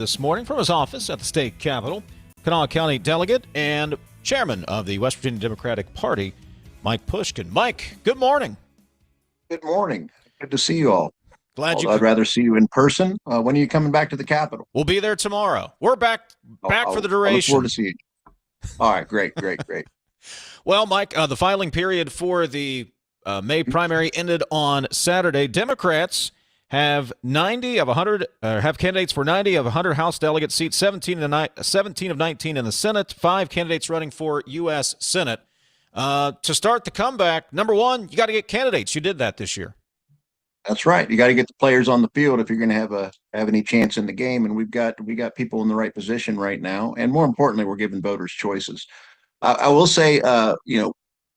this morning from his office at the state capitol, Kanawha County Delegate and Chairman of the West Virginia Democratic Party, Mike Pushkin. Mike, good morning. Good morning. Good to see you all. Glad I'd rather see you in person. When are you coming back to the Capitol? We'll be there tomorrow. We're back for the duration. I look forward to seeing you. All right, great. Well, Mike, the filing period for the May primary ended on Saturday. Democrats have 90 of 100, have candidates for 90 of 100 House delegate seats, 17 of 19 in the Senate, 5 candidates running for U.S. Senate. To start the comeback, number one, you got to get candidates. You did that this year. That's right. You got to get the players on the field if you're going to have any chance in the game. And we got people in the right position right now. And more importantly, we're giving voters choices. I will say, there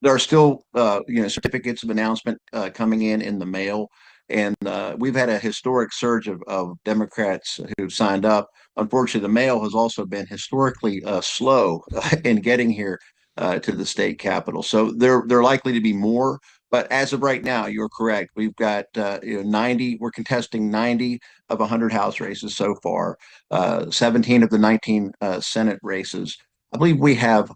are still, certificates of announcement coming in the mail. And we've had a historic surge of Democrats who've signed up. Unfortunately, the mail has also been historically slow in getting here to the state capitol. So there likely to be more. But as of right now, you're correct. We've got 90. We're contesting 90 of 100 House races so far, 17 of the 19 Senate races. I believe we have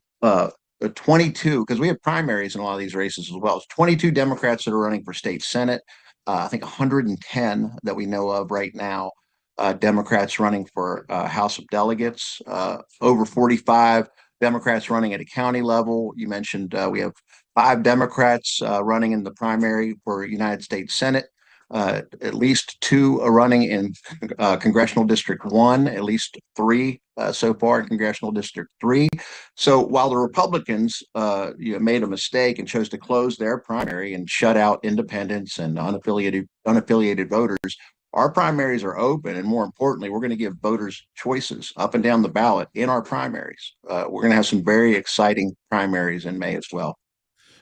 22, because we have primaries in a lot of these races as well. It's 22 Democrats that are running for state Senate. I think 110 that we know of right now. Democrats running for House of Delegates. Over 45 Democrats running at a county level. You mentioned we have 5 Democrats running in the primary for United States Senate. At least 2 are running in Congressional District 1, at least 3 so far in Congressional District 3. So while the Republicans made a mistake and chose to close their primary and shut out independents and unaffiliated voters, our primaries are open. And more importantly, we're going to give voters choices up and down the ballot in our primaries. We're going to have some very exciting primaries in May as well.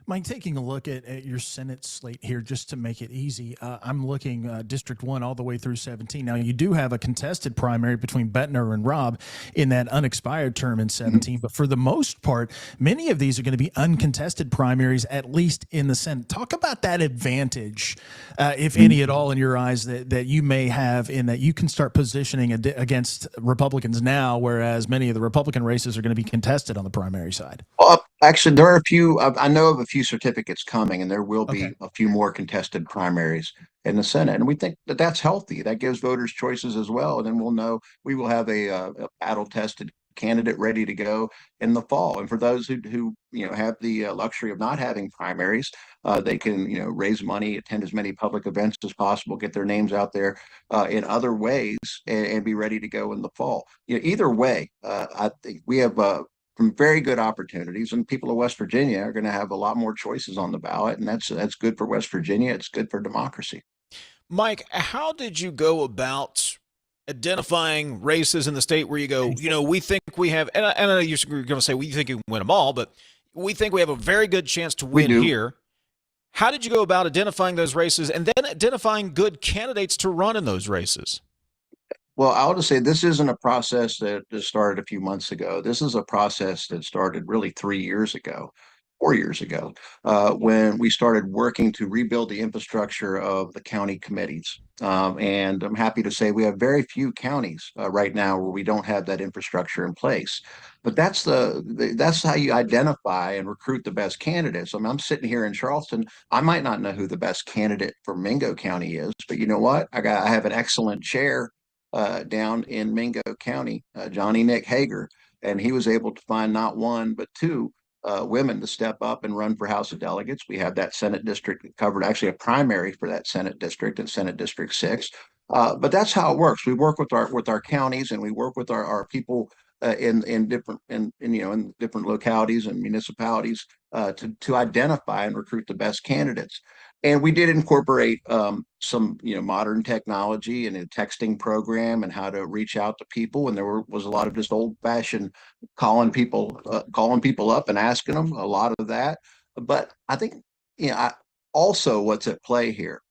Mike, taking a look at your Senate slate here, just to make it easy, I'm looking District 1 all the way through 17. Now, you do have a contested primary between Bettner and Robb in that unexpired term in 17, but for the most part, many of these are going to be uncontested primaries, at least in the Senate. Talk about that advantage, if any at all, in your eyes, that you may have in that you can start positioning against Republicans now, whereas many of the Republican races are going to be contested on the primary side. Actually, there are a few. I know of a few certificates coming, and there will be a few more contested primaries in the Senate. And we think that that's healthy. That gives voters choices as well. And then we'll know we will have a battle-tested candidate ready to go in the fall. And for those who have the luxury of not having primaries, they can raise money, attend as many public events as possible, get their names out there in other ways, and be ready to go in the fall. Either way, I think we have some very good opportunities, and people of West Virginia are going to have a lot more choices on the ballot, and that's good for West Virginia. It's good for democracy. Mike, how did you go about identifying races in the state where you go, we think we have, and I know you're going to say we think you can win them all, but we think we have a very good chance to win here. How did you go about identifying those races and then identifying good candidates to run in those races? Well, I'll just say this isn't a process that started a few months ago. This is a process that started really 3 years ago, 4 years ago, when we started working to rebuild the infrastructure of the county committees. And I'm happy to say we have very few counties right now where we don't have that infrastructure in place. But that's how you identify and recruit the best candidates. I mean, I'm sitting here in Charleston. I might not know who the best candidate for Mingo County is, but you know what? I have an excellent chair down in Mingo County, Johnny Nick Hager, and he was able to find not one but 2 women to step up and run for House of Delegates. We have that Senate district covered, actually a primary for that Senate district and Senate District 6. But that's how it works. We work with our counties, and we work with our people in different localities and municipalities to identify and recruit the best candidates. And we did incorporate some modern technology and a texting program and how to reach out to people. And there was a lot of just old-fashioned calling people up and asking them, a lot of that. But I think also what's at play here.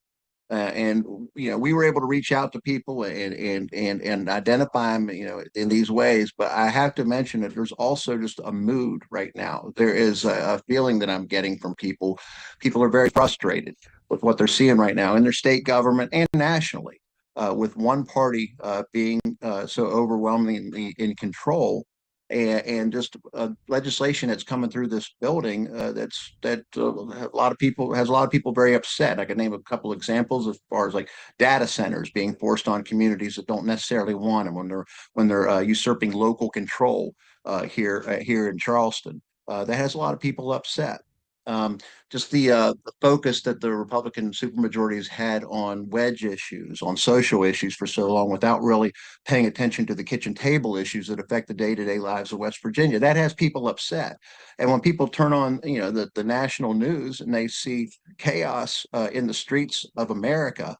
And we were able to reach out to people and identify them in these ways. But I have to mention that there's also just a mood right now. There is a feeling that I'm getting from people. People are very frustrated with what they're seeing right now in their state government and nationally. with one party being so overwhelmingly in control, and just legislation that's coming through this building that a lot of people has a lot of people very upset. I can name a couple examples as far as like data centers being forced on communities that don't necessarily want them when they're usurping local control here in Charleston. That has a lot of people upset. Just the focus that the Republican supermajority has had on wedge issues, on social issues for so long, without really paying attention to the kitchen table issues that affect the day-to-day lives of West Virginia. That has people upset. And when people turn on, the national news and they see chaos in the streets of America,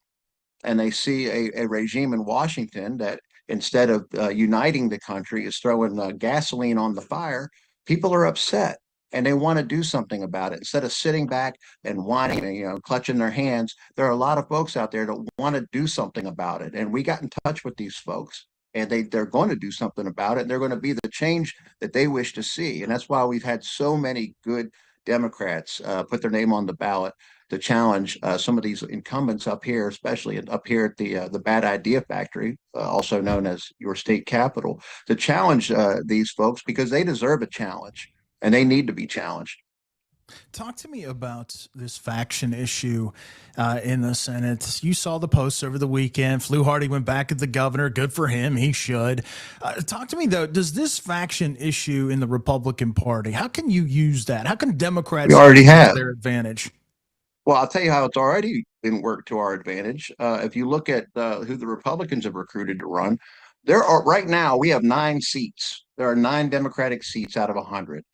and they see a regime in Washington that instead of uniting the country is throwing gasoline on the fire, people are upset and they want to do something about it. Instead of sitting back and whining, and, clutching their hands, there are a lot of folks out there that want to do something about it. And we got in touch with these folks, and they're going to do something about it. They're going to be the change that they wish to see. And that's why we've had so many good Democrats put their name on the ballot to challenge some of these incumbents up here, especially up here at the Bad Idea Factory, also known as your state capitol, to challenge these folks because they deserve a challenge and they need to be challenged. Talk to me about this faction issue in the Senate. You saw the posts over the weekend. Fluharty went back at the governor. Good for him. He should. Talk to me, though. Does this faction issue in the Republican Party, how can you use that? How can Democrats We already use that to have their advantage? Well, I'll tell you how it's already been worked to our advantage. If you look at who the Republicans have recruited to run, there are right now we have 9 seats. There are 9 Democratic seats out of 100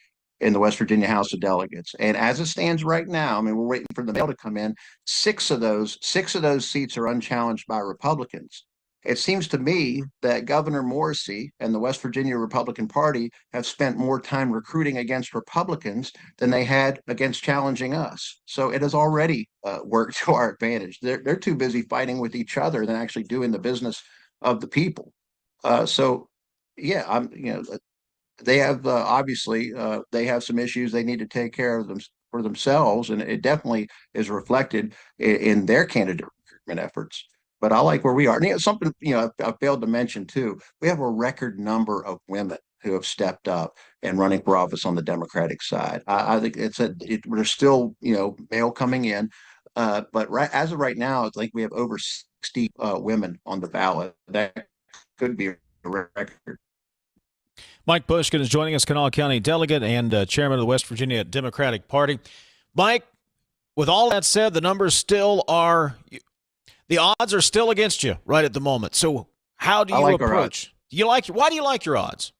in the West Virginia House of Delegates. And as it stands right now, I mean, we're waiting for the mail to come in. Six of those seats are unchallenged by Republicans. It seems to me that Governor Morrissey and the West Virginia Republican Party have spent more time recruiting against Republicans than they had against challenging us. So it has already worked to our advantage. They're too busy fighting with each other than actually doing the business of the people. So, yeah, they have obviously they have some issues they need to take care of them for themselves, and it definitely is reflected in their candidate recruitment efforts. But I like where we are. And, something I failed to mention too. We have a record number of women who have stepped up and running for office on the Democratic side. I think there's still male coming in, but as of right now, I think we have over 60 women on the ballot. That could be a record. Mike Pushkin is joining us, Kanawha County delegate and chairman of the West Virginia Democratic Party. Mike, with all that said, the numbers still are – the odds are still against you right at the moment. So how do you approach – why do you like your odds?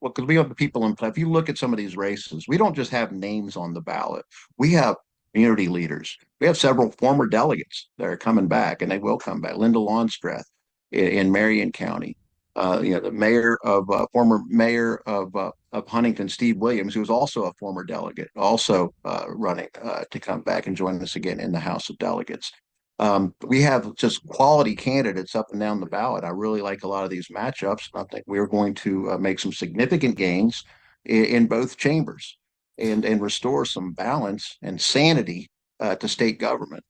Well, because we have the people in play. If you look at some of these races, we don't just have names on the ballot. We have community leaders. We have several former delegates that are coming back, and they will come back. Linda Longstreth in Marion County. The former mayor of Huntington, Steve Williams, who was also a former delegate, also running to come back and join us again in the House of Delegates. We have just quality candidates up and down the ballot. I really like a lot of these matchups. I think we're going to make some significant gains in both chambers and restore some balance and sanity to state government.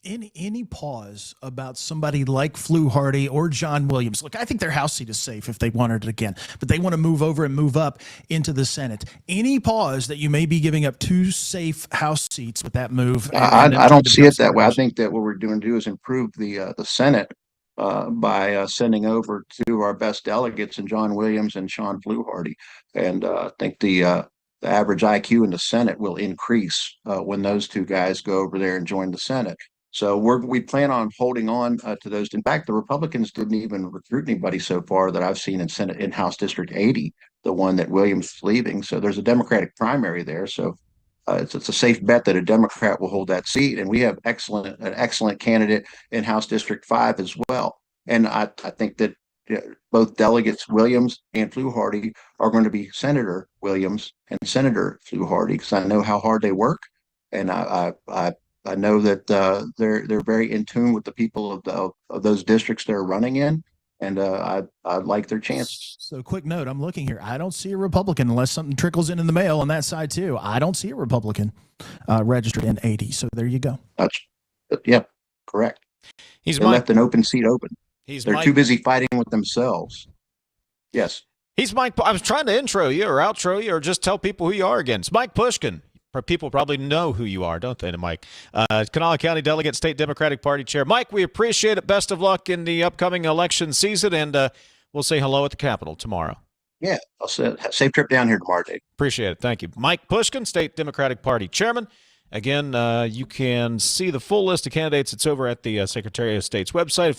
Any pause about somebody like Fluharty or John Williams? Look, I think their House seat is safe if they wanted it again, but they want to move over and move up into the Senate. Any pause that you may be giving up 2 safe House seats with that move? I don't see it that way. I think that what we're doing to do is improve the Senate by sending over 2 of our best delegates, and John Williams and Sean Fluharty. And I think the average IQ in the Senate will increase when those 2 guys go over there and join the Senate. So we plan on holding on to those. In fact, the Republicans didn't even recruit anybody so far that I've seen in House District 80, the one that Williams is leaving. So there's a Democratic primary there. So it's a safe bet that a Democrat will hold that seat. And we have an excellent candidate in House District 5 as well. And I think that both delegates Williams and Fluharty are going to be Senator Williams and Senator Fluharty, because I know how hard they work. And I know that they're very in tune with the people of those districts they're running in, and I like their chances. So, quick note: I'm looking here. I don't see a Republican unless something trickles in the mail on that side too. I don't see a Republican registered in 80. So there you go. Yeah, correct. He's They Mike. left an open seat open. He's They're Mike. too busy fighting with themselves. Yes. He's Mike. I was trying to intro you or outro you or just tell people who you are again. It's Mike Pushkin. People probably know who you are, don't they, Mike? Kanawha County Delegate, State Democratic Party Chair. Mike, we appreciate it. Best of luck in the upcoming election season, and we'll say hello at the Capitol tomorrow. Yeah. I'll say safe trip down here tomorrow, Dave. Appreciate it. Thank you. Mike Pushkin, State Democratic Party Chairman. Again, you can see the full list of candidates. It's over at the Secretary of State's website.